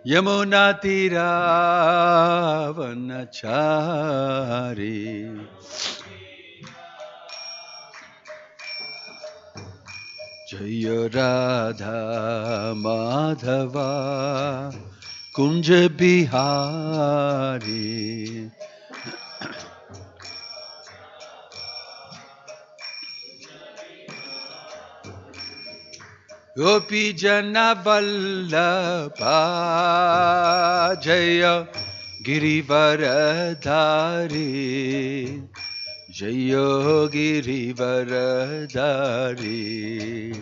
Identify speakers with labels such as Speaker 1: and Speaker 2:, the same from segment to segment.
Speaker 1: Yamunatiravanachari. Jaya Radha Madhava Kunja Bihari. Gopi Jana Vallabha Jaya Girivaradhari. Jaya Girivaradhari.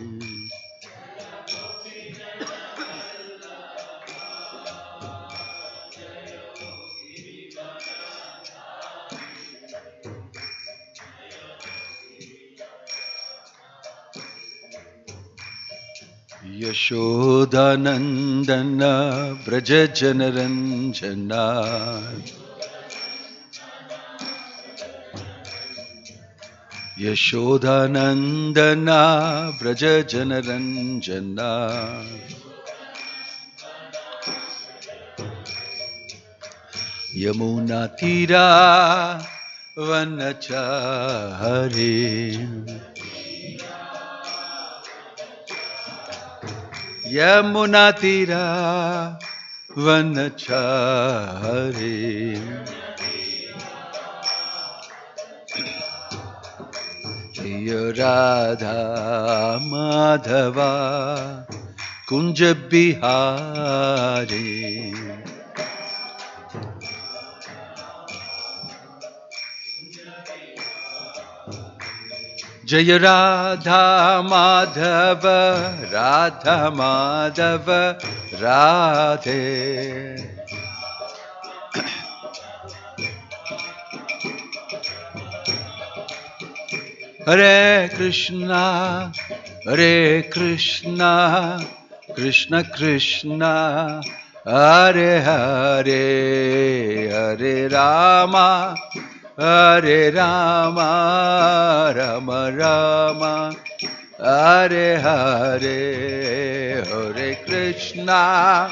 Speaker 1: Yashodanandana Vraja Janaranjana. Yashodanandana Vraja Janaranjana. Yamuna Tira Vanachari. Yamuna Tira Vanachari. Jaya Radha Madhava Kunja Bihari. Jaya Radha Madhava Radha Madhava Radhe. Hare Krishna, Hare Krishna, Krishna Krishna, Hare Hare, Hare Rama, Hare Rama, Rama Rama, Hare Hare, Hare Krishna.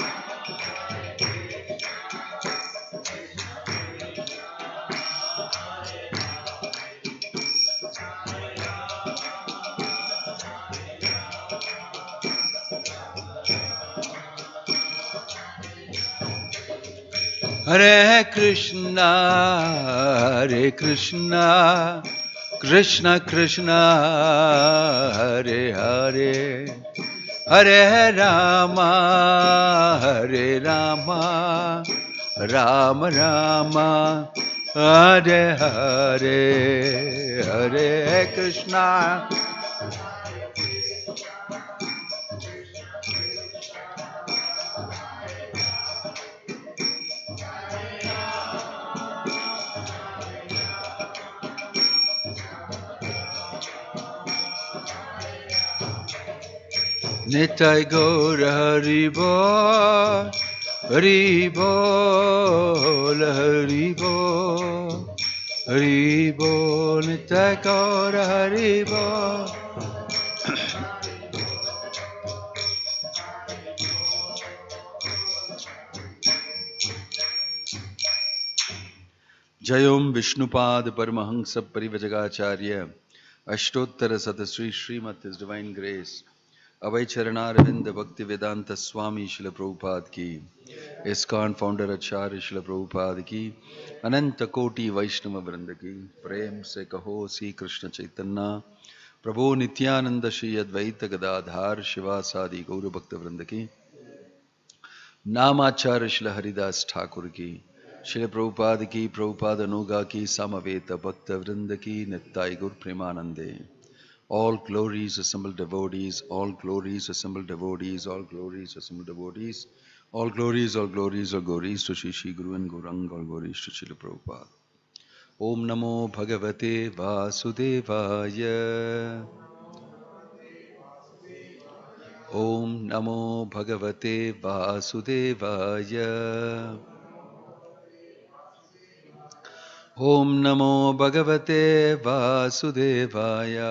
Speaker 1: Hare Krishna, Hare Krishna, Krishna Krishna, Hare Hare, Hare Rama, Hare Rama, Rama Rama, Hare Hare, Hare Krishna. Nitai Gaura Haribol, Haribol, Haribol, Haribol, Nitai Gaura Haribol. Jayom Vishnupad Paramahansa Parivajagacharya Ashtottara Satasri Srimad His Divine Grace Abhay Charanarinda Bhakti Vedanta Swami Srila Prabhupada ki, ISKCON founder Acharya Srila Prabhupada ki, Ananta Koti Vaishnava Vrinda ki, Prem se kaho Sri Krishna Chaitanya, Prabhu Nityananda Shri Advaita Gadadhar Shivasadi Gaura Bhakta Vrinda ki, Namacharya Srila Haridas Thakur ki, Srila Prabhupada ki, Prabhupada Nuga ki, Samaveta Bhakta Vrinda ki, Nittai Gur Premanande. All glories assembled devotees, all glories assembled devotees, all glories assembled devotees, all glories, all glories, all glories to Shri Shri Guru and Gaurang, all glories to Srila Prabhupada. Om Namo Bhagavate Vasudevaya. Om Namo Bhagavate Vasudevaya. Om Namo Bhagavate Vasudevaya.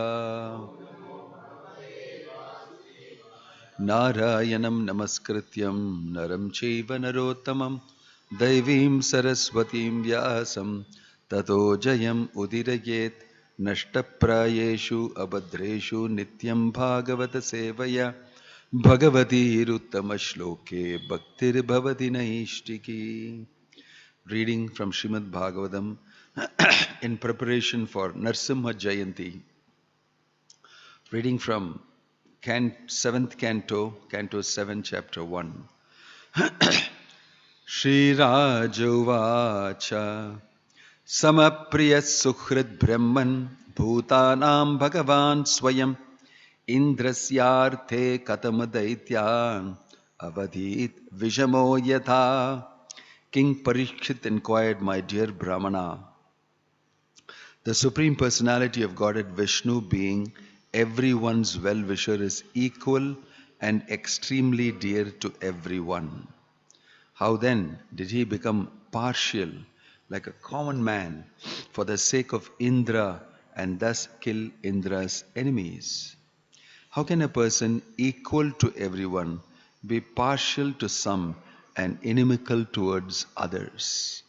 Speaker 1: Narayanam namaskrityam naram chaiva narottamam Daivim saraswatim vyasam tato jayam udirayet nashtaprayeshu abhadreshu nityam bhagavata sevaya Bhagavati Ruttama Shloke Bhaktir Bhavati Naishtiki. Reading from Srimad Bhagavatam in preparation for Narsimha Jayanti. Reading from 7th Canto, Canto 7, Chapter 1. Shri Rajovacha Samapriya Suhrid Brahman Bhutanam Bhagavan Swayam Indrasyarthe Katamadaityan Avadhit Vijamo Yatha. King Parikshit inquired, my dear Brahmana, the Supreme Personality of Godhead Vishnu being everyone's well-wisher is equal and extremely dear to everyone. How then did he become partial like a common man for the sake of Indra and thus kill Indra's enemies? How can a person equal to everyone be partial to some and inimical towards others?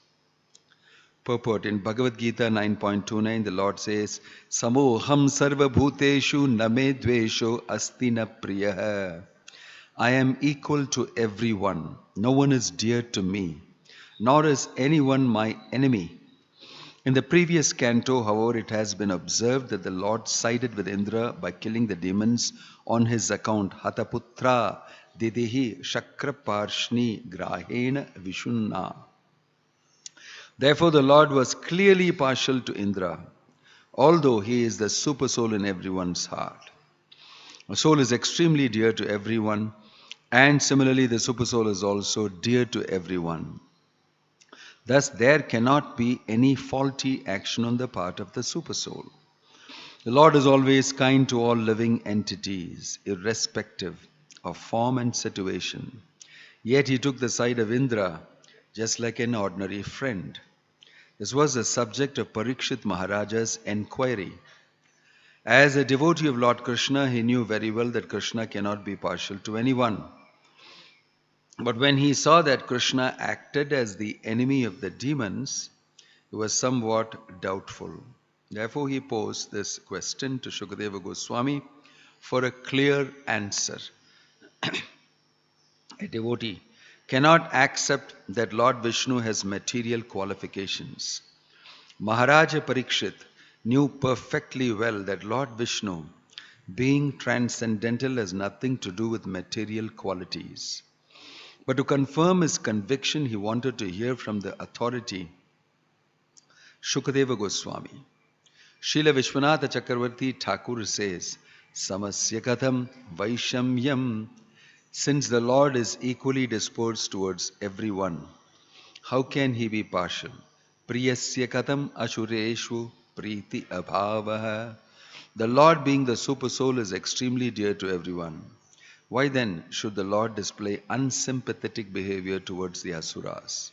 Speaker 1: Purport in Bhagavad Gita 9.29, the Lord says, Samoham sarva bhuteshu name dvesho asti na priyaha. I am equal to everyone. No one is dear to me, nor is anyone my enemy. In the previous canto, however, it has been observed that the Lord sided with Indra by killing the demons on his account. Hataputra didihi shakraparshni grahena vishunna. Therefore, the Lord was clearly partial to Indra, although he is the super soul in everyone's heart. A soul is extremely dear to everyone, and similarly, the super soul is also dear to everyone. Thus, there cannot be any faulty action on the part of the super soul. The Lord is always kind to all living entities, irrespective of form and situation. Yet he took the side of Indra just like an ordinary friend. This was the subject of Parikshit Maharaja's enquiry. As a devotee of Lord Krishna, he knew very well that Krishna cannot be partial to anyone. But when he saw that Krishna acted as the enemy of the demons, he was somewhat doubtful. Therefore, he posed this question to Shukadeva Goswami for a clear answer. A devotee cannot accept that Lord Vishnu has material qualifications. Maharaja Parikshit knew perfectly well that Lord Vishnu, being transcendental, has nothing to do with material qualities. But to confirm his conviction, he wanted to hear from the authority, Shukadeva Goswami. Srila Vishwanatha Chakravarti Thakur says, Samasya Katham Vaishamyam. Since the Lord is equally disposed towards everyone, how can he be partial? Priyasya Katham Ashureshu Priti Abhavaha. The Lord, being the super soul, is extremely dear to everyone. Why then should the Lord display unsympathetic behavior towards the asuras?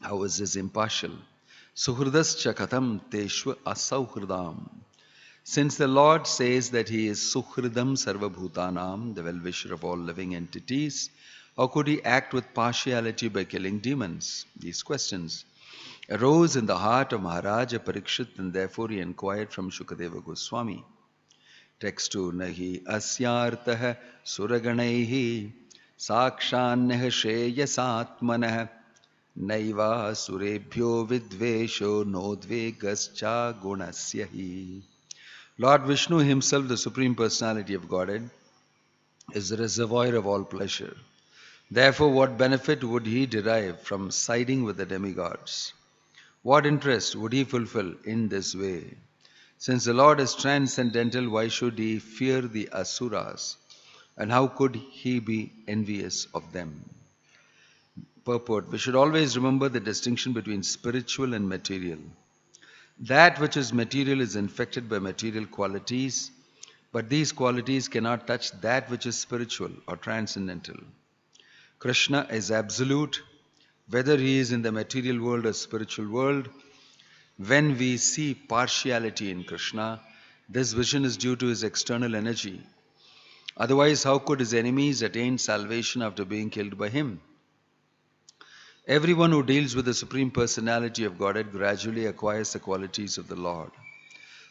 Speaker 1: How is this impartial? Suhridascha katham teshva asauhridam. Since the Lord says that he is Suhridam Sarvabhutanam, the well-wisher of all living entities, how could he act with partiality by killing demons? These questions arose in the heart of Maharaja Parikshit, and therefore he inquired from Shukadeva Goswami. Text 2. Nahi asyartah suraganaihi sakshannah sheyasatmanah naiva surebhyo vidvesho nodvegascha gunasyahi. Lord Vishnu himself, the Supreme Personality of Godhead, is the reservoir of all pleasure. Therefore, what benefit would he derive from siding with the demigods? What interest would he fulfill in this way? Since the Lord is transcendental, why should he fear the asuras? And how could he be envious of them? Purport. We should always remember the distinction between spiritual and material. That which is material is infected by material qualities, but these qualities cannot touch that which is spiritual or transcendental. Krishna is absolute, whether he is in the material world or spiritual world. When we see partiality in Krishna, this vision is due to his external energy. Otherwise, how could his enemies attain salvation after being killed by him? Everyone who deals with the Supreme Personality of Godhead gradually acquires the qualities of the Lord.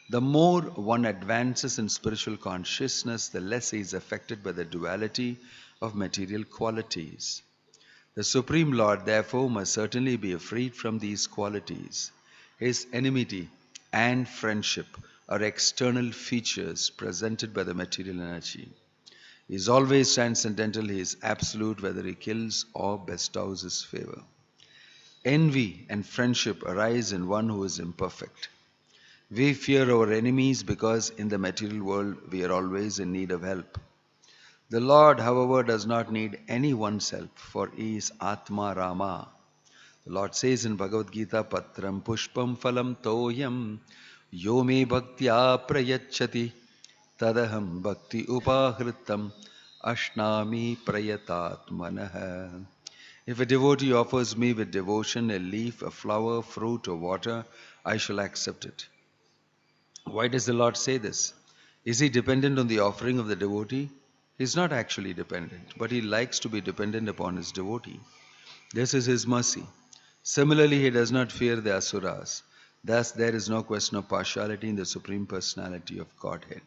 Speaker 1: The more one advances in spiritual consciousness, the less he is affected by the duality of material qualities. The Supreme Lord, therefore, must certainly be freed from these qualities. His enmity and friendship are external features presented by the material energy. He is always transcendental, he is absolute, whether he kills or bestows his favor. Envy and friendship arise in one who is imperfect. We fear our enemies because in the material world we are always in need of help. The Lord, however, does not need anyone's help, for he is Atma Rama. The Lord says in Bhagavad Gita, Patram Pushpam Phalam Toyam Yo me Bhaktya Prayachati Tadaham Bhakti Upahritam Ashnami Prayatatmanah. If a devotee offers me with devotion a leaf, a flower, fruit, or water, I shall accept it. Why does the Lord say this? Is he dependent on the offering of the devotee? He is not actually dependent, but he likes to be dependent upon his devotee. This is his mercy. Similarly, he does not fear the asuras. Thus, there is no question of partiality in the Supreme Personality of Godhead.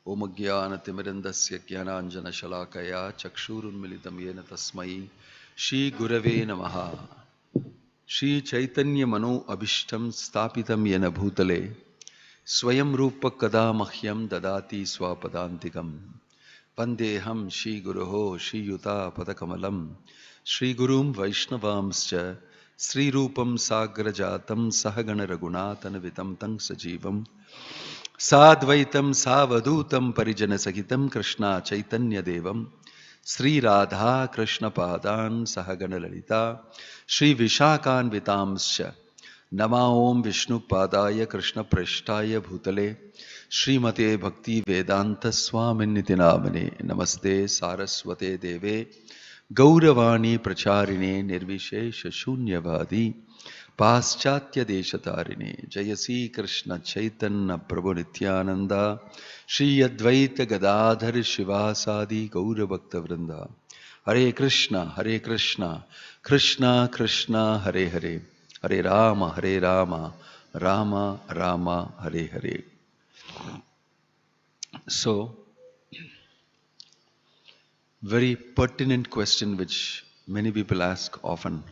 Speaker 1: Om Jnanatimidandasya Jnananjana Shalakaya Chakshurunmilitam Yena Tasmai Shri Gurave Namaha. Shri Chaitanya Mano Abhishtam Stapitam Yena Bhutale Swayam Rupa Kada Mahyam Dadati Swapadantikam Vandeham Shri Guruho Shri Yuta Padakamalam Shri Gurum Vaishnavamscha Sri Rupam Sagrajatam Sahagana Raghunatana Vitam Tang Sajivam Sadvaitam Savadutam Parijana Sagitam Krishna Chaitanya Devam Sri Radha Krishna Padan Sahagana Lalita Sri Vishakan Vitamscha Nama Om Vishnu Padaya Krishna Preshtaya Bhutale Srimate Bhakti Vedanta Swaminiti Namane Namaste Saraswate Deve Gauravani Pracharine Nirvishesha Shunyavadi Paschatya Deshatarine Jayasi Krishna Chaitanya Prabhu Nityananda Shri Advaita Gadadhar Shivasadi Gaura Bhakta Vrinda Hare Krishna, Krishna Krishna, Hare Hare, Hare Rama, Rama Rama, Hare Hare. So, very pertinent question which many people ask often.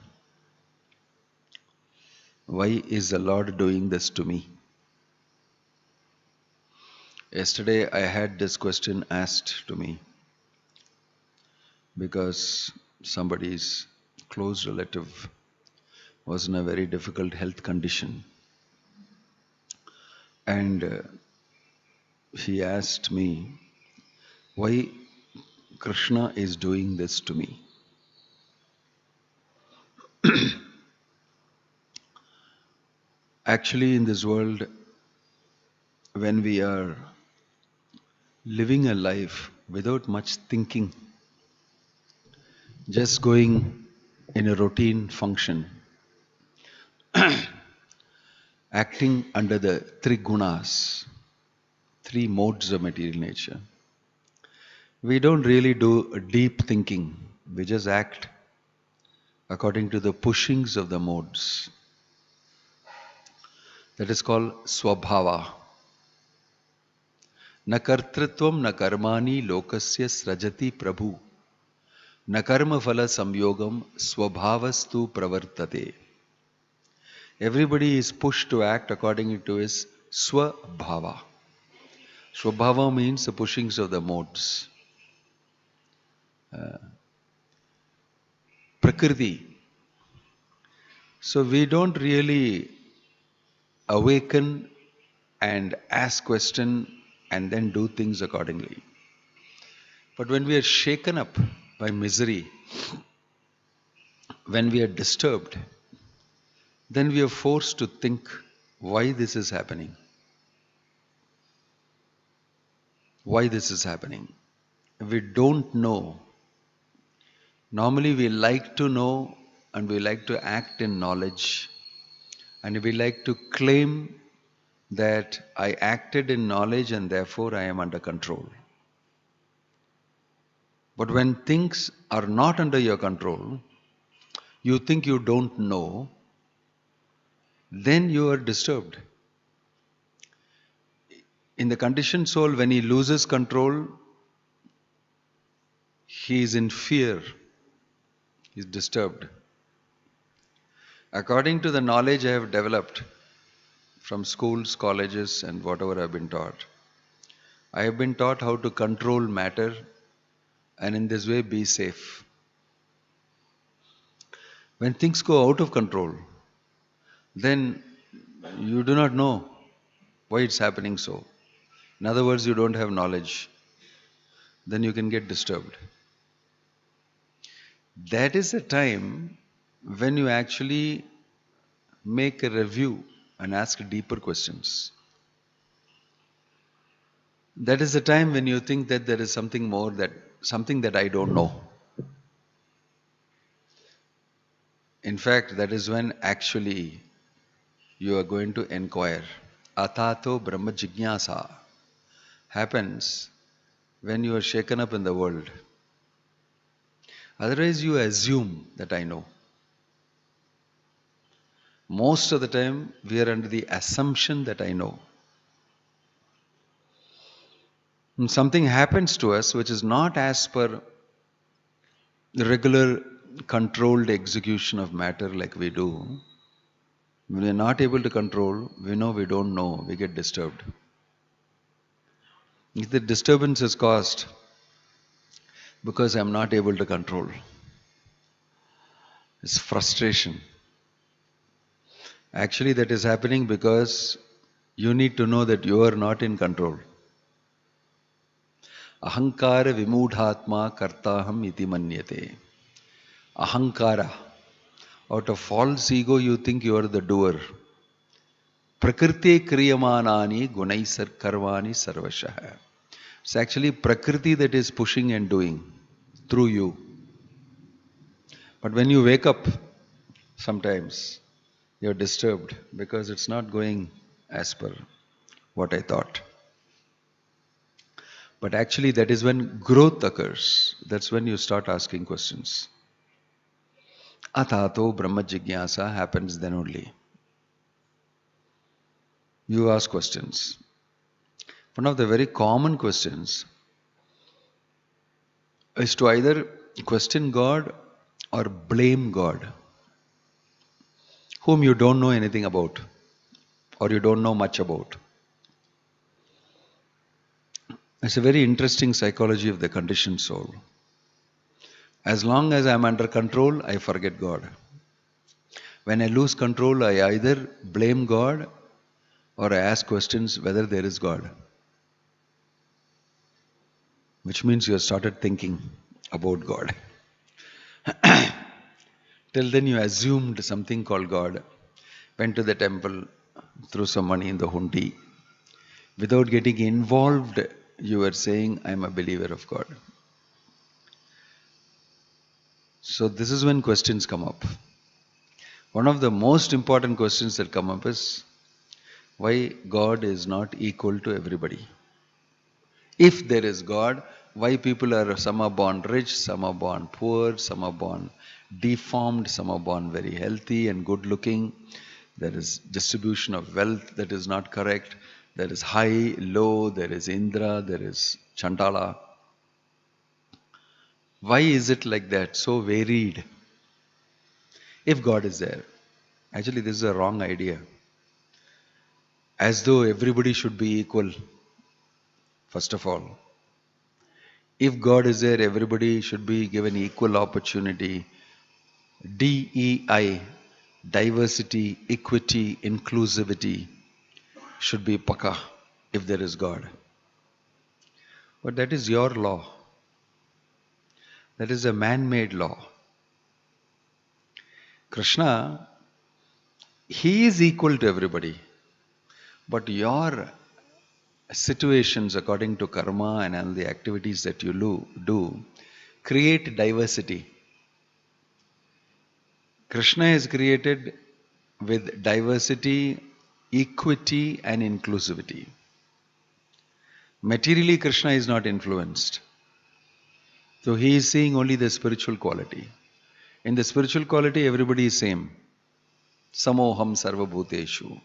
Speaker 1: Why is the Lord doing this to me? Yesterday I had this question asked to me because somebody's close relative was in a very difficult health condition. And he asked me why Krishna is doing this to me. Actually, in this world, when we are living a life without much thinking, just going in a routine function, acting under the three gunas, three modes of material nature, we don't really do a deep thinking. We just act according to the pushings of the modes. That is called swabhava. Na kartritvam na karmani lokasya srajati prabhu. Na karma phala samyogam swabhavastu pravartate. Everybody is pushed to act according to his swabhava. Swabhava means the pushings of the modes. Prakriti. So we don't really awaken and ask question and then do things accordingly. But when we are shaken up by misery, when we are disturbed, then we are forced to think why this is happening. Why this is happening. We don't know. Normally we like to know and we like to act in knowledge and we like to claim that I acted in knowledge and therefore I am under control. But when things are not under your control, you think you don't know, then you are disturbed. In the conditioned soul, when he loses control, he is in fear, he is disturbed. According to the knowledge I have developed from schools, colleges, and whatever I have been taught, I have been taught how to control matter and in this way be safe. When things go out of control, then you do not know why it's happening so. In other words, you don't have knowledge. Then you can get disturbed. That is the time when you actually make a review and ask deeper questions. That is the time when you think that there is something more, something that I don't know. In fact, that is when actually you are going to inquire. Atato Brahma Jignasa happens when you are shaken up in the world. Otherwise, you assume that I know. Most of the time, we are under the assumption that I know. And something happens to us which is not as per the regular controlled execution of matter like we do. When we are not able to control, we know we don't know, we get disturbed. If the disturbance is caused because I am not able to control, it's frustration. Actually, that is happening because you need to know that you are not in control. Ahankara vimudhatma kartaham iti manyate. Ahankara. Out of false ego, you think you are the doer. Prakriti kriyamanani gunaisar karvani sarvashah. It's actually Prakriti that is pushing and doing through you. But when you wake up, sometimes you're disturbed because it's not going as per what I thought. But actually, that is when growth occurs. That's when you start asking questions. Atato Brahma Jignasa happens then only. You ask questions. One of the very common questions is to either question God or blame God, whom you don't know anything about or you don't know much about. It's a very interesting psychology of the conditioned soul. As long as I am under control, I forget God. When I lose control, I either blame God or I ask questions whether there is God. Which means you have started thinking about God. Till then you assumed something called God, went to the temple, threw some money in the hundi. Without getting involved, you were saying, I am a believer of God. So this is when questions come up. One of the most important questions that come up is, why God is not equal to everybody? If there is God, why people are, some are born rich, some are born poor, some are born deformed, some are born very healthy and good looking. There is distribution of wealth that is not correct. There is high, low, there is Indra, there is Chandala. Why is it like that, so varied? If God is there. Actually, this is a wrong idea. As though everybody should be equal, first of all. If God is there, everybody should be given equal opportunity. DEI, diversity, equity, inclusivity should be pakka if there is God. But that is your law. That is a man-made law. Krishna, he is equal to everybody. But your situations according to karma and all the activities that you do create diversity. Krishna is created with diversity equity and inclusivity. Materially, Krishna is not influenced. So he is seeing only the spiritual quality. In the spiritual quality, everybody is same. Samoham sarva bhuteshu.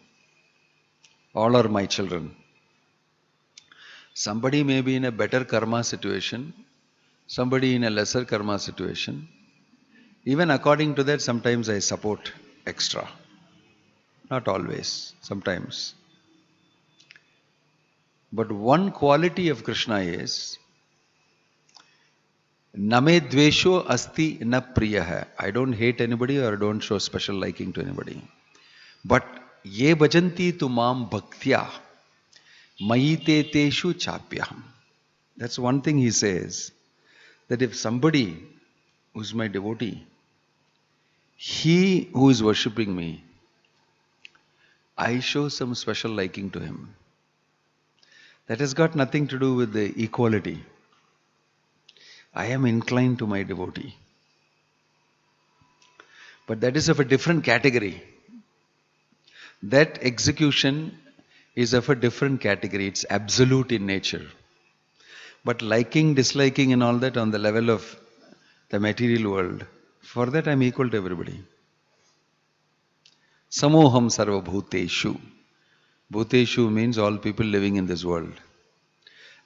Speaker 1: All are my children. Somebody may be in a better karma situation, somebody in a lesser karma situation. Even according to that, sometimes I support extra. Not always, sometimes. But one quality of Krishna is Name dvesho asti na priyaha. I don't hate anybody or I don't show special liking to anybody. But ye bhajanti tumam bhaktya mayite teshu chapyaham. That's one thing he says. That if somebody who is my devotee, he who is worshipping me, I show some special liking to him. That has got nothing to do with the equality. I am inclined to my devotee. But that is of a different category. That execution is of a different category. It's absolute in nature. But liking, disliking and all that on the level of the material world, for that I am equal to everybody. Samoham sarva bhuteshu. Bhuteshu means all people living in this world.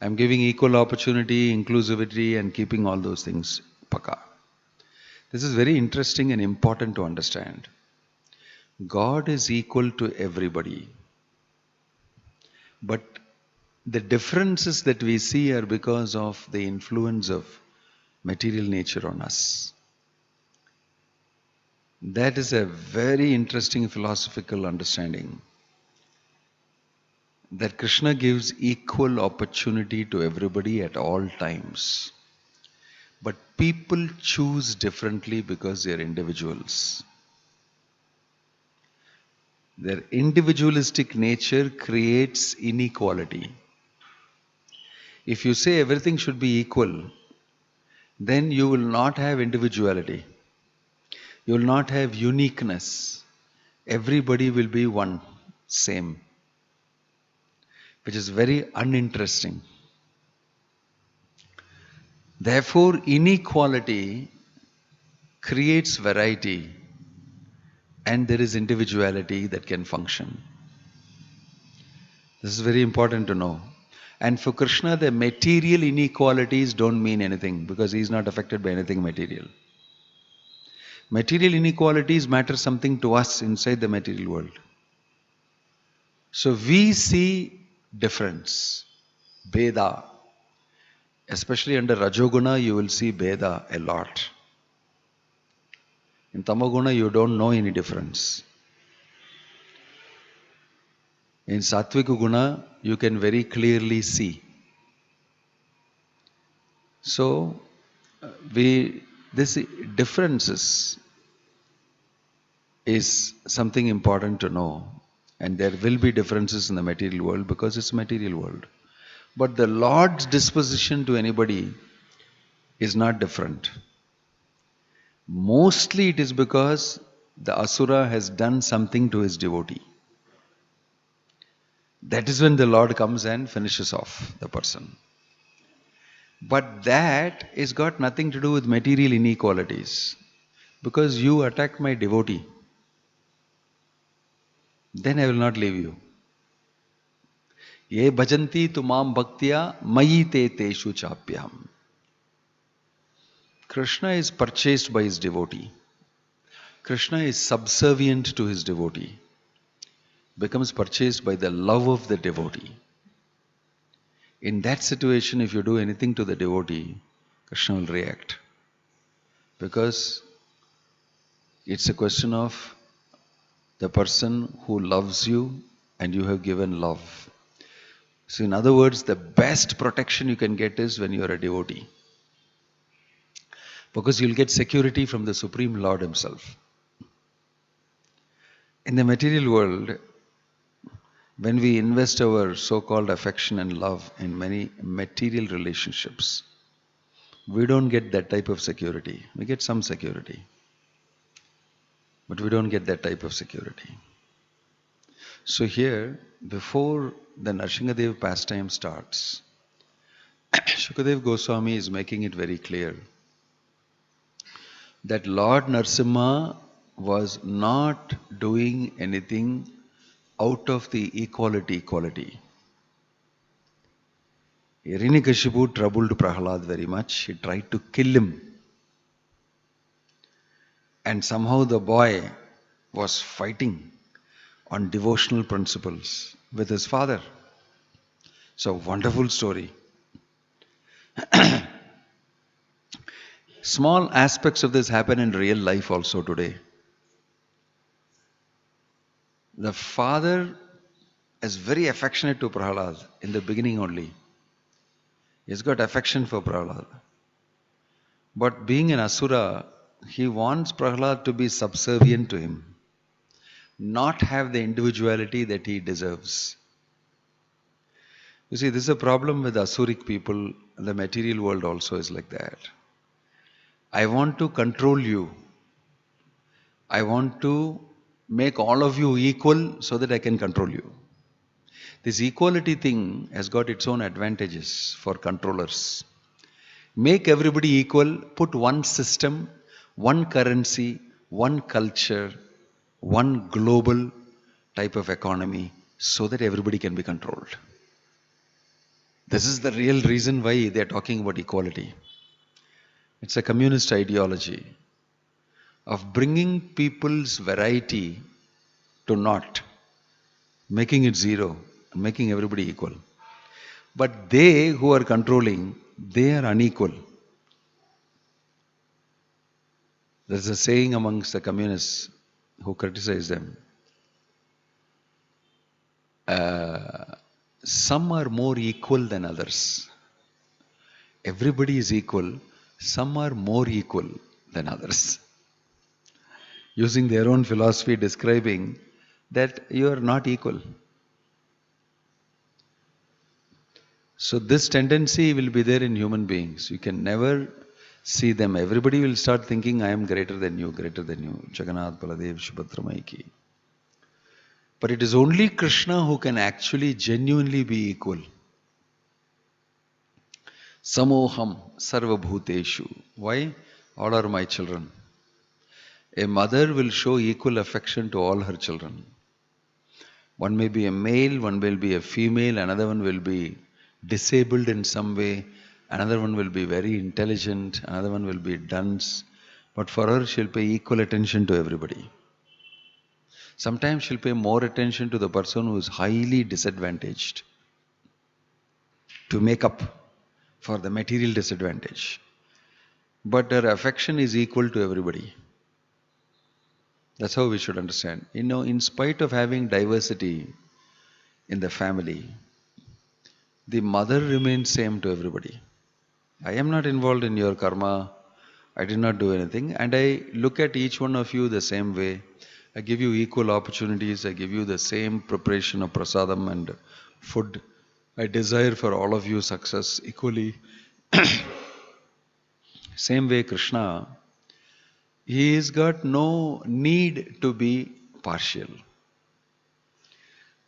Speaker 1: I am giving equal opportunity, inclusivity and keeping all those things paka. This is very interesting and important to understand. God is equal to everybody. But the differences that we see are because of the influence of material nature on us. That is a very interesting philosophical understanding. That Krishna gives equal opportunity to everybody at all times. But people choose differently because they are individuals. Their individualistic nature creates inequality. If you say everything should be equal, then you will not have individuality. You will not have uniqueness. Everybody will be one, same. Which is very uninteresting. Therefore, inequality creates variety and there is individuality that can function. This is very important to know. And for Krishna, the material inequalities don't mean anything because he is not affected by anything material. Material inequalities matter something to us inside the material world. So we see difference, Bheda. Especially under Rajoguna, you will see Bheda a lot. In Tamoguna, you don't know any difference. In Sattvika Guna, you can very clearly see. So, this differences is something important to know. And there will be differences in the material world because it's a material world. But the Lord's disposition to anybody is not different. Mostly it is because the Asura has done something to his devotee. That is when the Lord comes and finishes off the person. But that has got nothing to do with material inequalities. Because you attack my devotee, then I will not leave you. Ye bhajanti tumam bhaktya mayi te teshu chapyam. Krishna is purchased by his devotee. Krishna is subservient to his devotee. Becomes purchased by the love of the devotee. In that situation, if you do anything to the devotee, Krishna will react. Because it's a question of the person who loves you and you have given love. So in other words, the best protection you can get is when you are a devotee. Because you'll get security from the Supreme Lord himself. In the material world, when we invest our so-called affection and love in many material relationships, we don't get that type of security. We get some security. But we don't get that type of security. So here, before the Nrsingadev pastime starts, Shukadev Goswami is making it very clear that Lord Nrsimha was not doing anything out of the equality. Hiranyakashipu troubled Prahlad very much. He tried to kill him. And somehow the boy was fighting on devotional principles with his father. So, wonderful story. Small aspects of this happen in real life also today. The father is very affectionate to Prahlad in the beginning only. He's got affection for Prahlad. But being an Asura, he wants Prahlad to be subservient to him, not have the individuality that he deserves. You see, this is a problem with Asuric people, and the material world also is like that. I want to control you. I want to make all of you equal so that I can control you. This equality thing has got its own advantages for controllers. Make everybody equal, put one system, one currency, one culture, one global type of economy so that everybody can be controlled. This is the real reason why they are talking about equality. It's a communist ideology of bringing people's variety to naught, making it zero, and making everybody equal. But they who are controlling, they are unequal. There's a saying amongst the communists who criticize them. Some are more equal than others. Everybody is equal. Some are more equal than others. Using their own philosophy, describing that you are not equal. So this tendency will be there in human beings. You can never see them. Everybody will start thinking, I am greater than you, greater than you. Jagannath, Baladev, Subhadra Maiki. But it is only Krishna who can actually genuinely be equal. Samoham sarva bhuteshu. Why? All are my children. A mother will show equal affection to all her children. One may be a male, one will be a female, another one will be disabled in some way, another one will be very intelligent, another one will be dunce. But for her, she'll pay equal attention to everybody. Sometimes she'll pay more attention to the person who is highly disadvantaged to make up for the material disadvantage. But her affection is equal to everybody. That's how we should understand. You know, in spite of having diversity in the family, the mother remains same to everybody. I am not involved in your karma. I did not do anything. And I look at each one of you the same way. I give you equal opportunities. I give you the same preparation of prasadam and food. I desire for all of you success equally. Same way Krishna, he has got no need to be partial.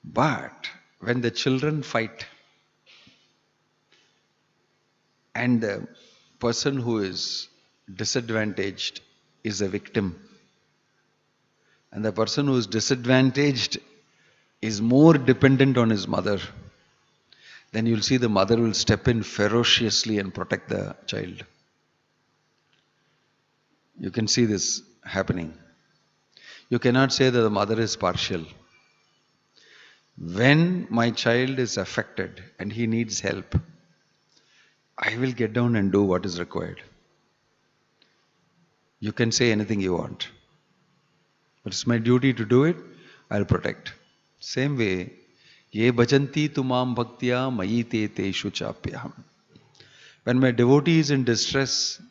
Speaker 1: But when the children fight and the person who is disadvantaged is a victim, and the person who is disadvantaged is more dependent on his mother, then you'll see the mother will step in ferociously and protect the child. You can see this happening. You cannot say that the mother is partial. When my child is affected and he needs help, I will get down and do what is required. You can say anything you want. But it's my duty to do it, I'll protect. Same way, ye bhajanti tumam bhaktya mayi te teshu chapyaham. When my devotee is in distress,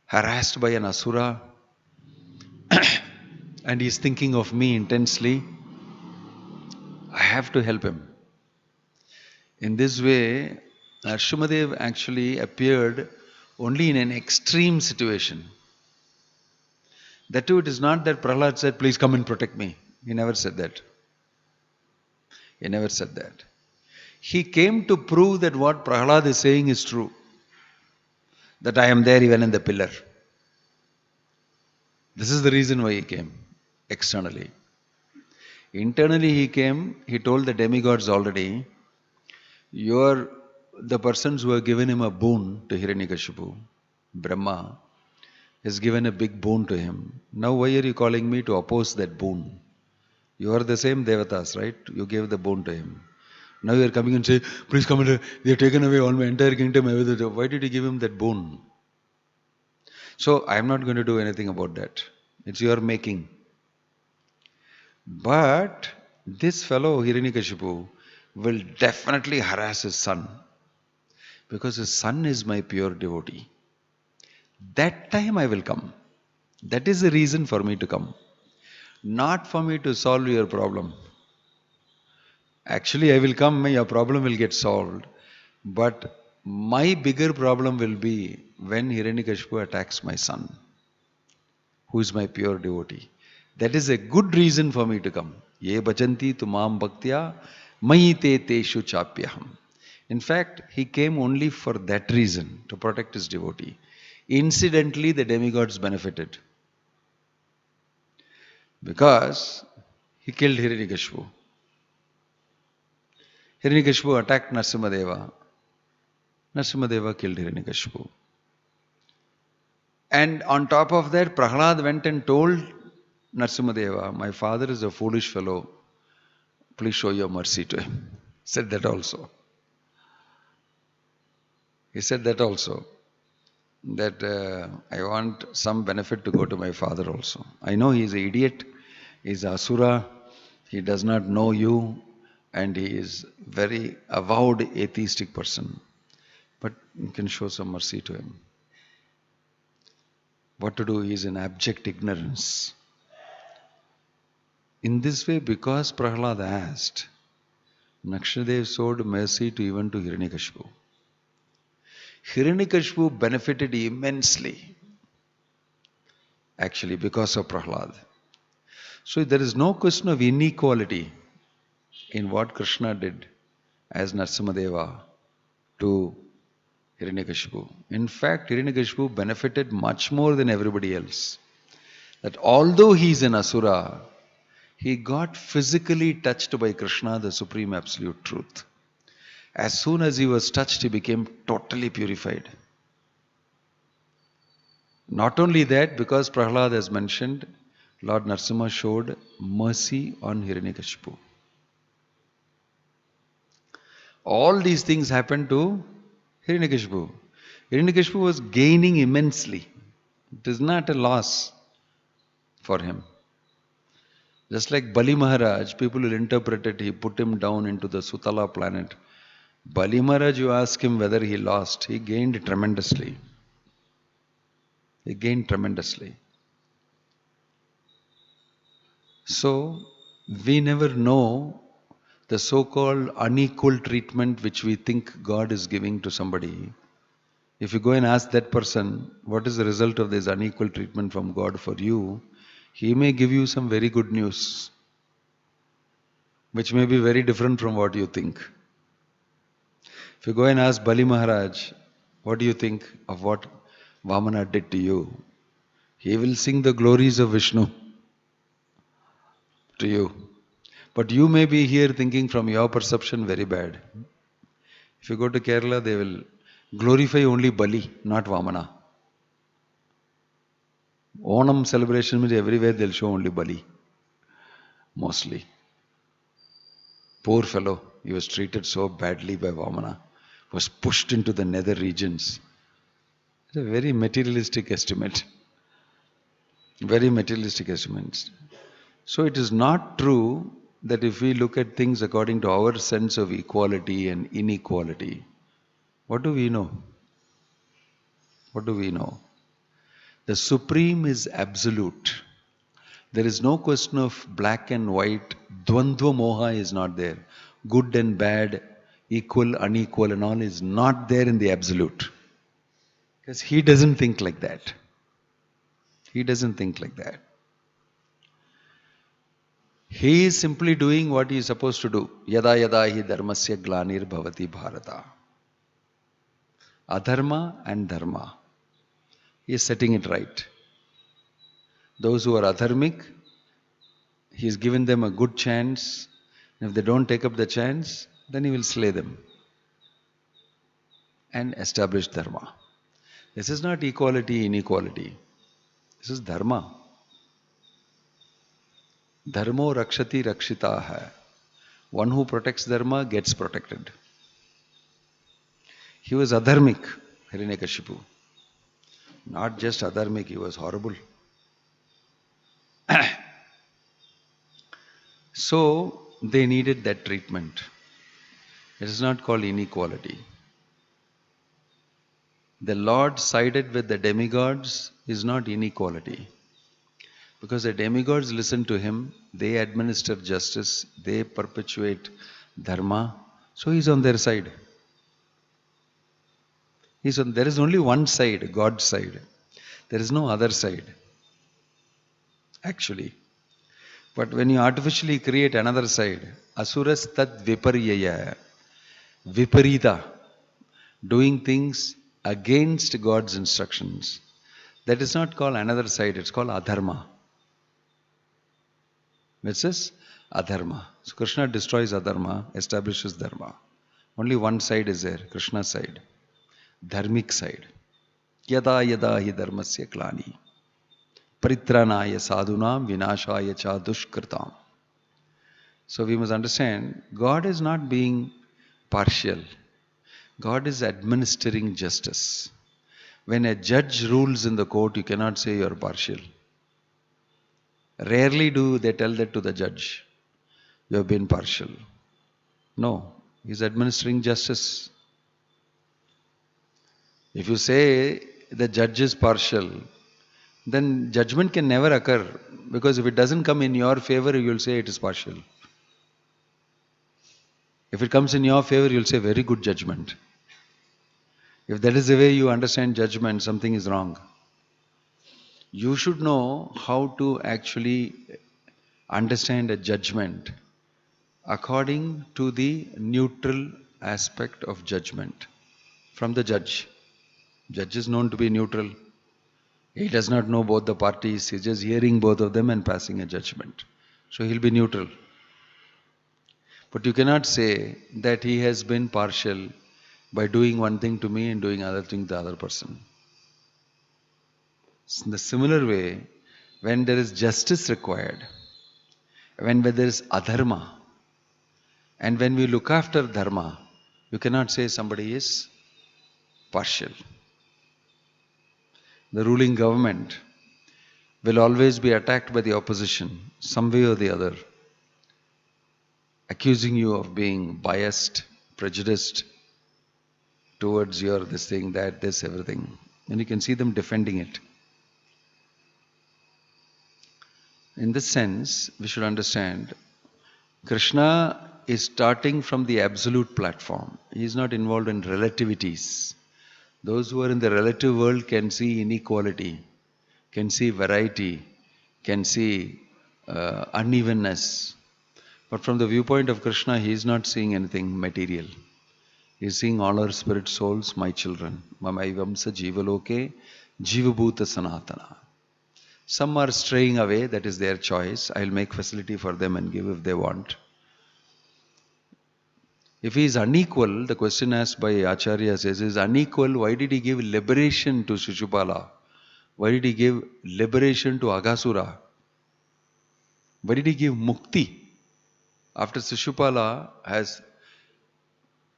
Speaker 1: harassed by an asura, and he is thinking of me intensely, I have to help him. In this way, Nrsimhadev actually appeared only in an extreme situation. That too, it is not that Prahlad said, please come and protect me. He never said that. He never said that. He came to prove that what Prahlad is saying is true. That I am there even in the pillar. This is the reason why he came, externally. Internally he came, he told the demigods already, you're the persons who have given him a boon to Hiranyakashipu, Brahma, has given a big boon to him. Now why are you calling me to oppose that boon? You are the same Devatas, right? You gave the boon to him. Now you are coming and say, please come and they have taken away all my entire kingdom. Why did you give him that boon? So I am not going to do anything about that. It's your making. But this fellow Hiranyakashipu will definitely harass his son. Because his son is my pure devotee. That time I will come. That is the reason for me to come. Not for me to solve your problem. Actually, I will come, your problem will get solved. But my bigger problem will be when Hiranyakashipu attacks my son, who is my pure devotee. That is a good reason for me to come. Ye bhajanti tumam bhaktya mayi te teshu chapyaham. In fact, he came only for that reason, to protect his devotee. Incidentally, the demigods benefited. Because he killed Hiranyakashipu. Hiranyakashipu attacked Narasimhadeva. Narasimhadeva killed Hiranyakashipu. And on top of that, Prahlad went and told Narasimhadeva, my father is a foolish fellow. Please show your mercy to him. Said that also. He said that also. That I want some benefit to go to my father also. I know he is an idiot. He is Asura. He does not know you. And he is very avowed atheistic person. But you can show some mercy to him. What to do? He is in abject ignorance. In this way, because Prahlad asked, Nakshadev showed mercy to even to Hiranyakashipu. Hiranyakashipu benefited immensely, actually, because of Prahlad. So there is no question of inequality in what Krishna did as Narasimhadeva to Hiranyakashipu. In fact, Hiranyakashipu benefited much more than everybody else. That although he is an Asura, he got physically touched by Krishna, the Supreme Absolute Truth. As soon as he was touched, he became totally purified. Not only that, because Prahlad has mentioned, Lord Narasimha showed mercy on Hiranyakashipu. All these things happened to Hiranyakashipu. Hiranyakashipu was gaining immensely. It is not a loss for him. Just like Bali Maharaj, people will interpret it, he put him down into the Sutala planet. Bali Maharaj, you ask him whether he lost, he gained tremendously. He gained tremendously. So, we never know the so-called unequal treatment which we think God is giving to somebody. If you go and ask that person, what is the result of this unequal treatment from God for you? He may give you some very good news, which may be very different from what you think. If you go and ask Bali Maharaj, what do you think of what Vamana did to you? He will sing the glories of Vishnu to you. But you may be here thinking from your perception very bad. If you go to Kerala, they will glorify only Bali, not Vamana. Onam celebration means everywhere they'll show only Bali. Mostly. Poor fellow, he was treated so badly by Vamana. Was pushed into the nether regions. It's a very materialistic estimate. Very materialistic estimate. So it is not true that if we look at things according to our sense of equality and inequality, what do we know? What do we know? The Supreme is absolute. There is no question of black and white. Dvandva moha is not there. Good and bad, equal, unequal and all is not there in the absolute. Because he doesn't think like that. He doesn't think like that. He is simply doing what he is supposed to do. Yada yada hi dharmasya glanir bhavati bharata. Adharma and dharma. He is setting it right. Those who are adharmic, he has given them a good chance. If they don't take up the chance, then he will slay them and establish dharma. This is not equality, inequality. This is dharma. Dharmo rakshati rakshita hai. One who protects dharma gets protected. He was adharmic, Hiranyakashipu. Not just adharmic, he was horrible. So they needed that treatment. It is not called inequality. The Lord sided with the demigods is not inequality. Because the demigods listen to him, they administer justice, they perpetuate dharma, so he's on their side. There is only one side, God's side. There is no other side, actually. But when you artificially create another side, asuras tad viparyaya, viparita, doing things against God's instructions, that is not called another side, it's called adharma. Which is adharma. So Krishna destroys adharma, establishes dharma. Only one side is there, Krishna's side. Dharmic side. Yada yada hi dharmasya klani. Paritranaya sadhunam vinashaya cha dushkritam. So we must understand, God is not being partial. God is administering justice. When a judge rules in the court, you cannot say you are partial. Rarely do they tell that to the judge. You have been partial. No, he is administering justice. If you say the judge is partial, then judgment can never occur, because if it doesn't come in your favor, you will say it is partial. If it comes in your favor, you will say very good judgment. If that is the way you understand judgment, something is wrong. You should know how to actually understand a judgment according to the neutral aspect of judgment from the judge. Judge is known to be neutral. He does not know both the parties. He is just hearing both of them and passing a judgment. So he will be neutral. But you cannot say that he has been partial by doing one thing to me and doing other thing to the other person. In the similar way, when there is justice required, when there is adharma, and when we look after dharma, you cannot say somebody is partial. The ruling government will always be attacked by the opposition, some way or the other, accusing you of being biased, prejudiced towards your this thing, that, this, everything. And you can see them defending it. In this sense, we should understand, Krishna is starting from the absolute platform. He is not involved in relativities. Those who are in the relative world can see inequality, can see variety, can see unevenness. But from the viewpoint of Krishna, he is not seeing anything material. He is seeing all our spirit souls, my children. Mamaivamsa jivaloke jivabhuta sanatana. Some are straying away, that is their choice. I will make facility for them and give if they want. If he is unequal, the question asked by Acharya says, is unequal, why did he give liberation to Shishupala? Why did he give liberation to Aghasura? Why did he give mukti? After Shishupala has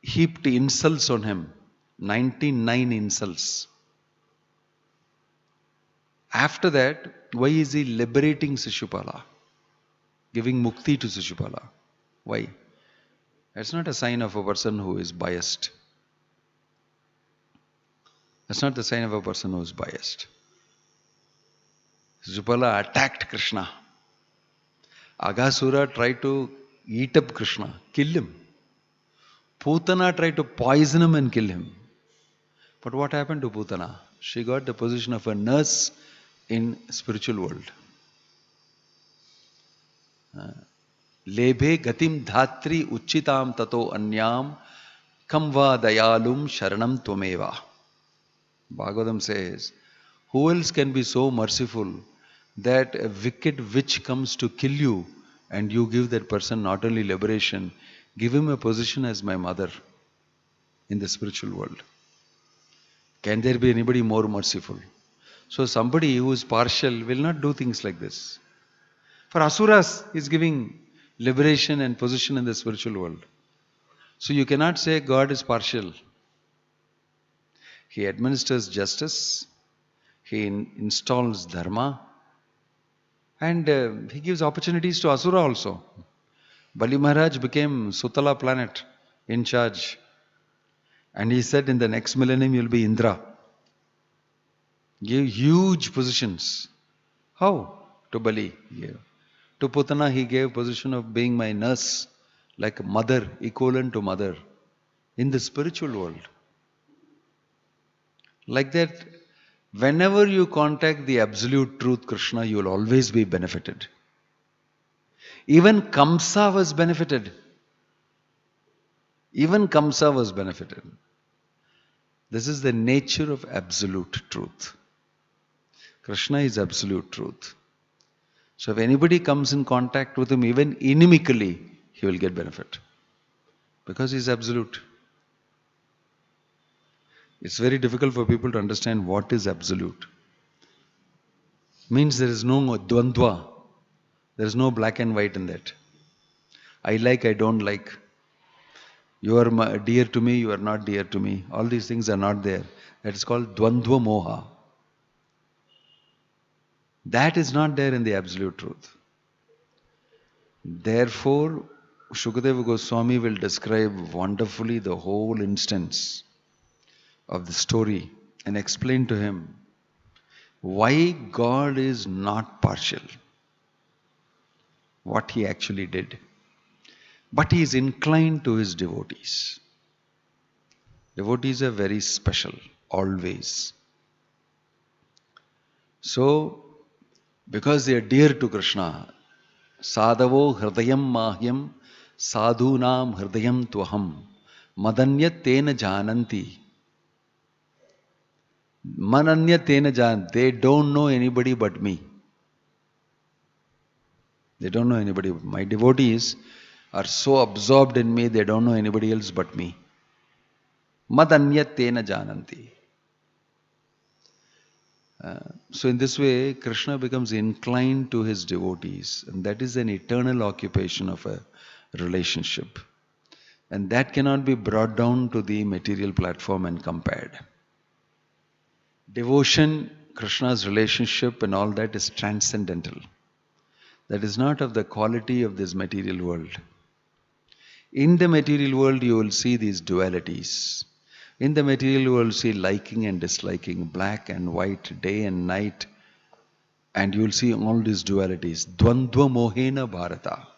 Speaker 1: heaped insults on him, 99 insults. After that, why is he liberating Shishupala? Giving mukti to Shishupala? Why? That's not a sign of a person who is biased. That's not the sign of a person who is biased. Shishupala attacked Krishna. Aghasura tried to eat up Krishna, kill him. Putana tried to poison him and kill him. But what happened to Putana? She got the position of a nurse in spiritual world. Lebhe gatim dhatri uchitam tato anyam kamva dayalum sharanam tvameva. Bhagavatam says, who else can be so merciful that a wicked witch comes to kill you and you give that person not only liberation, give him a position as my mother in the spiritual world. Can there be anybody more merciful? So somebody who is partial will not do things like this. For Asuras, he is giving liberation and position in the spiritual world. So you cannot say God is partial. He administers justice, he installs dharma, and he gives opportunities to Asura also. Bali Maharaj became Sutala planet in charge. And he said in the next millennium you will be Indra. Gave huge positions. How? To Bali he gave. To Putana he gave position of being my nurse, like mother, equivalent to mother, in the spiritual world. Like that, whenever you contact the absolute truth, Krishna, you will always be benefited. Even Kamsa was benefited. Even Kamsa was benefited. This is the nature of absolute truth. Krishna is absolute truth. So if anybody comes in contact with him, even inimically, he will get benefit. Because he is absolute. It's very difficult for people to understand what is absolute. Means there is no dvandva. There is no black and white in that. I like, I don't like. You are dear to me, you are not dear to me. All these things are not there. That is called dvandva moha. That is not there in the absolute truth. Therefore, Shukadeva Goswami will describe wonderfully the whole instance of the story and explain to him why God is not partial. What he actually did. But he is inclined to his devotees. Devotees are very special, always. So, because they are dear to Krishna, Sadhavo hridayam mahyam sadhunam hridayam tvaham madanyat tena jananti. Mananya tena jan. They don't know anybody but me. They don't know anybody. My devotees are so absorbed in me, they don't know anybody else but me. Madanyat tena jananti. So in this way, Krishna becomes inclined to his devotees, and that is an eternal occupation of a relationship. And that cannot be brought down to the material platform and compared. Devotion, Krishna's relationship and all that is transcendental. That is not of the quality of this material world. In the material world, you will see these dualities. In the material world, see liking and disliking, black and white, day and night. And you will see all these dualities. Dvandva mohena bharata.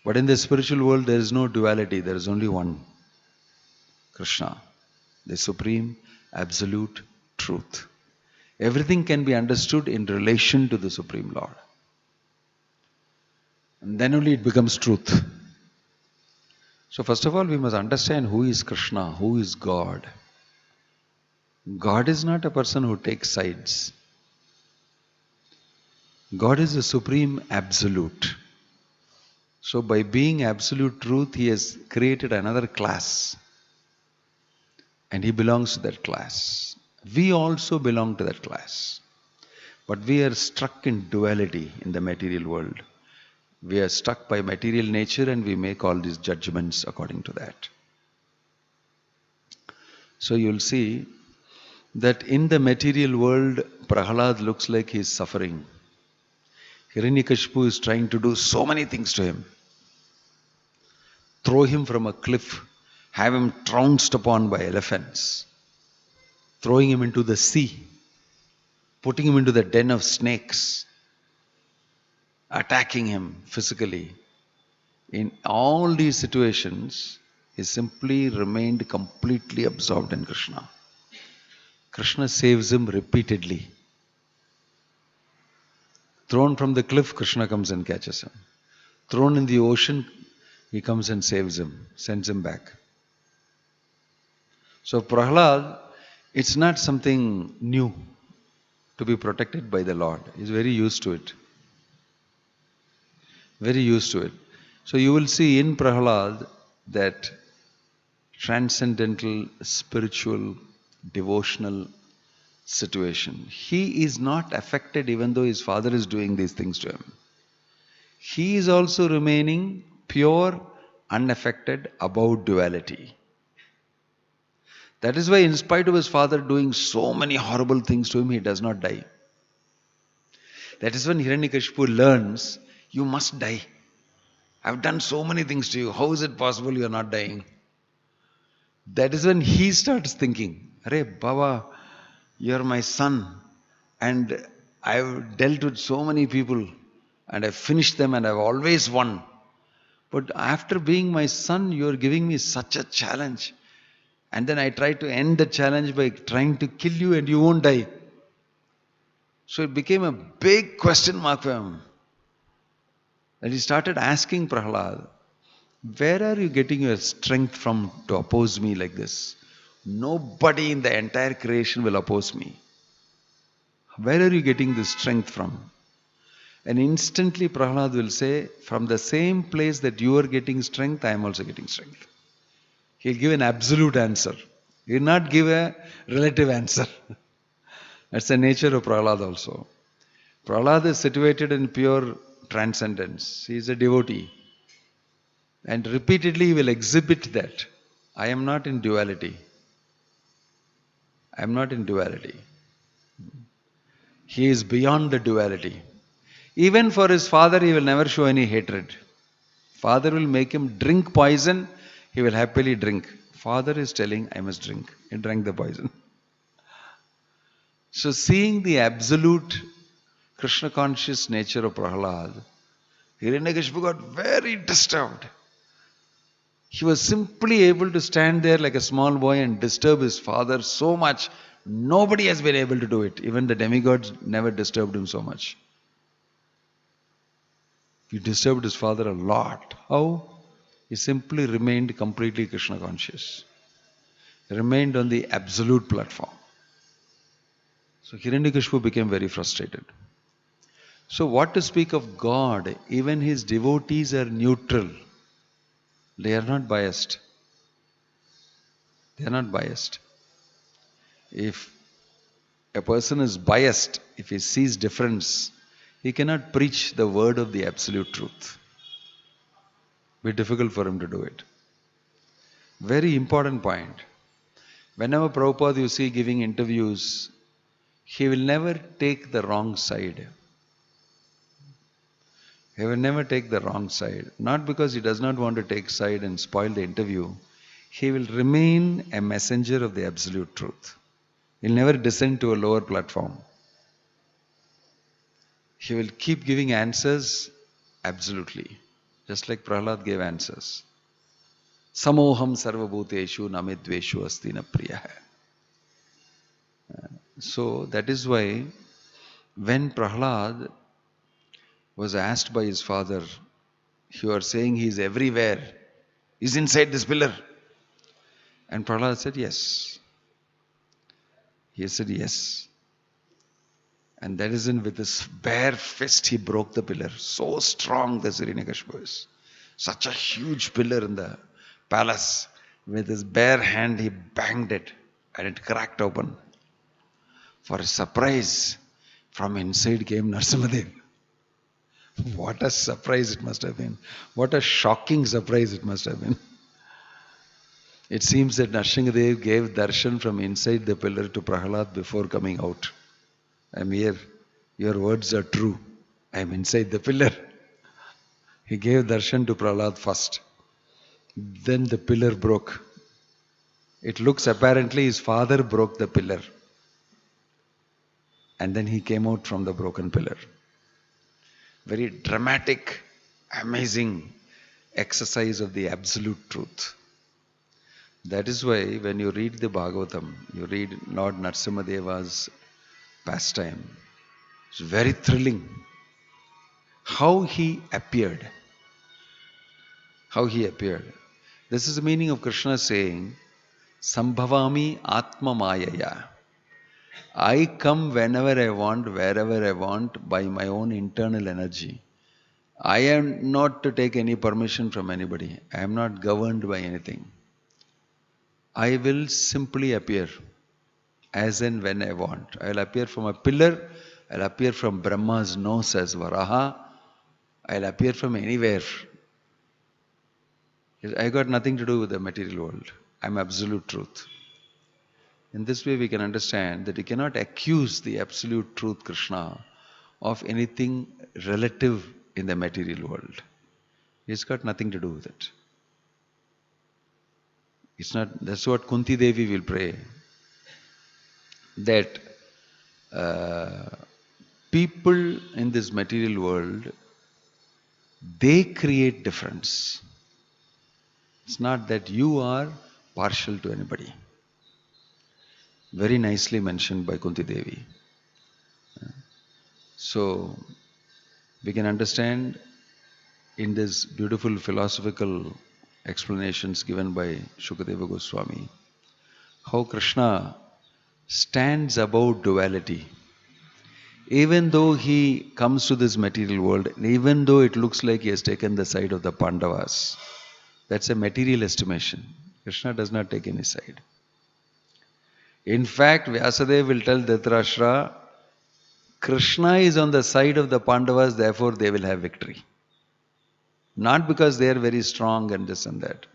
Speaker 1: But in the spiritual world, there is no duality. There is only one. Krishna. The supreme, absolute truth. Everything can be understood in relation to the Supreme Lord. And then only it becomes truth. So first of all, we must understand who is Krishna, who is God. God is not a person who takes sides. God is the supreme absolute. So by being absolute truth, he has created another class. And he belongs to that class. We also belong to that class. But we are struck in duality in the material world. We are struck by material nature and we make all these judgments according to that. So you'll see that in the material world, Prahalad looks like he is suffering. Hiranyakashipu is trying to do so many things to him. Throw him from a cliff, have him trounced upon by elephants, throwing him into the sea, putting him into the den of snakes, attacking him physically. In all these situations, he simply remained completely absorbed in Krishna. Krishna saves him repeatedly. Thrown from the cliff, Krishna comes and catches him. thrown in the ocean, he comes and saves him, sends him back. So Prahlad, it's not something new to be protected by the Lord. He's very used to it. Very used to it. So you will see in Prahlad that transcendental, spiritual, devotional situation. He is not affected even though his father is doing these things to him. He is also remaining pure, unaffected, above duality. That is why in spite of his father doing so many horrible things to him, he does not die. That is when Hiranyakashipu learns, you must die. I've done so many things to you. How is it possible you are not dying? That is when he starts thinking, Hare Baba, you are my son and I've dealt with so many people and I've finished them and I've always won. But after being my son, you are giving me such a challenge. And then I try to end the challenge by trying to kill you and you won't die. So it became a big question mark for him. And he started asking Prahlad, where are you getting your strength from to oppose me like this? Nobody in the entire creation will oppose me. Where are you getting this strength from? And instantly Prahlad will say, from the same place that you are getting strength, I am also getting strength. He'll give an absolute answer. He will not give a relative answer. That's the nature of Prahlad also. Prahlad is situated in pure transcendence. He is a devotee. And repeatedly he will exhibit that. I am not in duality. I am not in duality. He is beyond the duality. Even for his father, he will never show any hatred. Father will make him drink poison, he will happily drink. Father is telling, I must drink. He drank the poison. So seeing the absolute Krishna conscious nature of Prahlad, Hiranyakashipu got very disturbed. He was simply able to stand there like a small boy and disturb his father so much. Nobody has been able to do it. Even the demigods never disturbed him so much. He disturbed his father a lot. How? He simply remained completely Krishna conscious. He remained on the absolute platform. So Hiranyakashipu became very frustrated. So what to speak of God? Even his devotees are neutral. They are not biased. They are not biased. If a person is biased, if he sees difference, he cannot preach the word of the absolute truth. It will be difficult for him to do it. Very important point. Whenever Prabhupada you see giving interviews, he will never take the wrong side. He will never take the wrong side. Not because he does not want to take side and spoil the interview. He will remain a messenger of the absolute truth. He will never descend to a lower platform. He will keep giving answers absolutely. Just like Prahlad gave answers. Samoham sarvabhuteshu namedveshu asti na priyaha. So that is why when Prahlad was asked by his father, you are saying he is everywhere. He's inside this pillar. And Prahlad said, yes. He said, yes. And that is with his bare fist he broke the pillar. So strong the Hiranyakashipu is. Such a huge pillar in the palace. With his bare hand he banged it and it cracked open. For a surprise, from inside came Narasimhadev. What a surprise it must have been. What a shocking surprise it must have been. It seems that Narasimhadev gave darshan from inside the pillar to Prahlad before coming out. I am here. Your words are true. I am inside the pillar. He gave darshan to Prahlad first. Then the pillar broke. It looks apparently his father broke the pillar. And then he came out from the broken pillar. Very dramatic, amazing exercise of the absolute truth. That is why when you read the Bhagavatam, you read Lord Narasimhadeva's pastime. It's very thrilling. How he appeared. How he appeared. This is the meaning of Krishna saying, Sambhavami Atma Mayaya. I come whenever I want, wherever I want, by my own internal energy. I am not to take any permission from anybody. I am not governed by anything. I will simply appear as and when I want. I will appear from a pillar. I will appear from Brahma's nose as Varaha. I will appear from anywhere. I got nothing to do with the material world. I am absolute truth. In this way we can understand that you cannot accuse the absolute truth Krishna of anything relative in the material world. It's got nothing to do with it. It's not. That's what Kunti Devi will pray. That people in this material world, they create difference. It's not that you are partial to anybody. Very nicely mentioned by Kunti Devi. So we can understand in this beautiful philosophical explanations given by Shukadeva Goswami how Krishna stands above duality. Even though he comes to this material world, even though it looks like he has taken the side of the Pandavas, that's a material estimation. Krishna does not take any side. In fact, Vyasadeva will tell Dhritarashtra, Krishna is on the side of the Pandavas, therefore they will have victory. Not because they are very strong and this and that.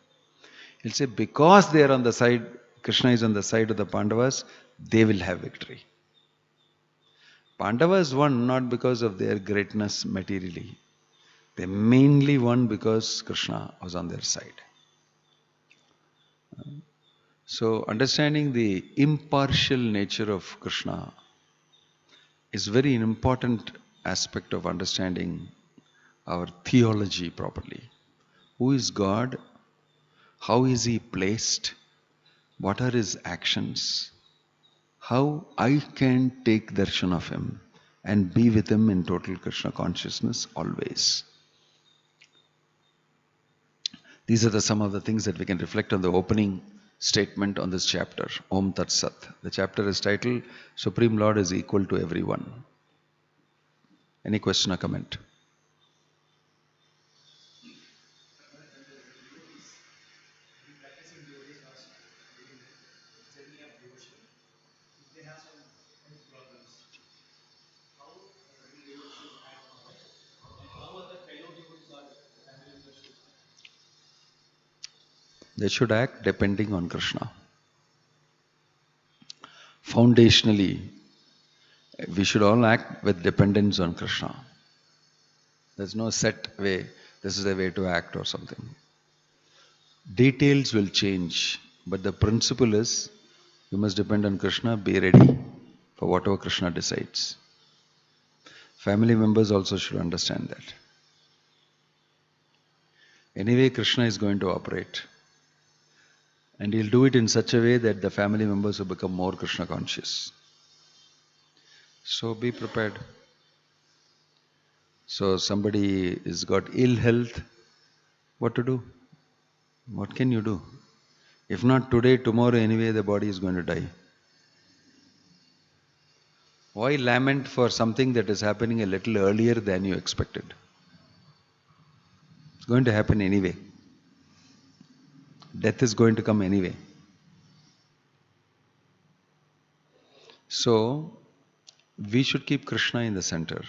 Speaker 1: He'll say, because they are on the side, Krishna is on the side of the Pandavas, they will have victory. Pandavas won not because of their greatness materially. They mainly won because Krishna was on their side. So understanding the impartial nature of Krishna is very important aspect of understanding our theology properly. Who is God? How is he placed? What are his actions? How I can take darshan of him and be with him in total Krishna consciousness always. These are some of the things that we can reflect on the opening statement on this chapter, Om Tat Sat. The chapter is titled, Supreme Lord is equal to everyone. Any question or comment? They should act depending on Krishna. Foundationally, we should all act with dependence on Krishna. There's no set way, this is the way to act or something. Details will change, but the principle is you must depend on Krishna, be ready for whatever Krishna decides. Family members also should understand that. Anyway, Krishna is going to operate. And he'll do it in such a way that the family members will become more Krishna conscious. So be prepared. So somebody has got ill health, what to do? What can you do? If not today, tomorrow anyway the body is going to die. Why lament for something that is happening a little earlier than you expected? It's going to happen anyway. Death is going to come anyway. So, we should keep Krishna in the center.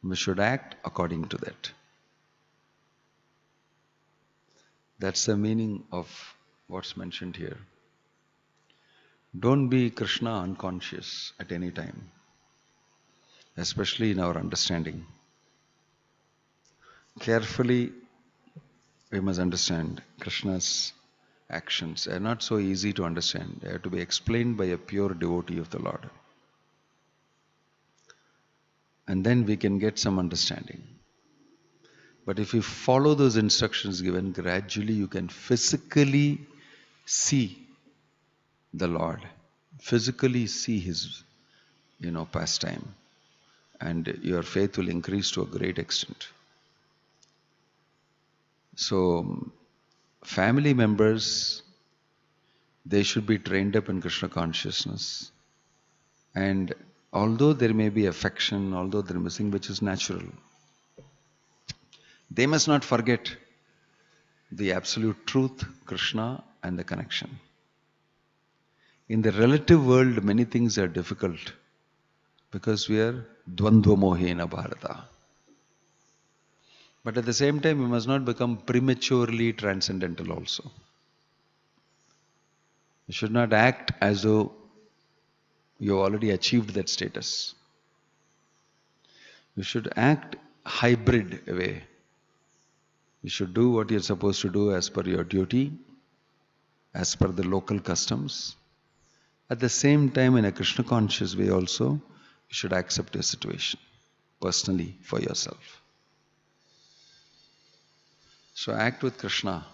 Speaker 1: We should act according to that. That's the meaning of what's mentioned here. Don't be Krishna unconscious at any time, especially in our understanding. Carefully, we must understand Krishna's actions. They are not so easy to understand. They have to be explained by a pure devotee of the Lord. And then we can get some understanding. But if you follow those instructions given, gradually you can physically see the Lord, physically see his, pastime, and your faith will increase to a great extent. So, family members, they should be trained up in Krishna consciousness. And although there may be affection, although they're missing, which is natural, they must not forget the absolute truth, Krishna, and the connection. In the relative world, many things are difficult because we are dvandva mohena bharata. But at the same time, we must not become prematurely transcendental also. You should not act as though you already achieved that status. You should act hybrid way. You should do what you're supposed to do as per your duty, as per the local customs. At the same time, in a Krishna conscious way also, you should accept your situation personally for yourself. So act with Krishna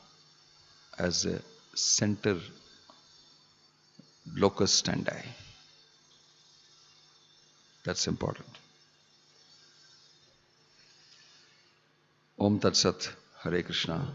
Speaker 1: as a center locus standi. That's important. Om Tat Sat. Hare Krishna.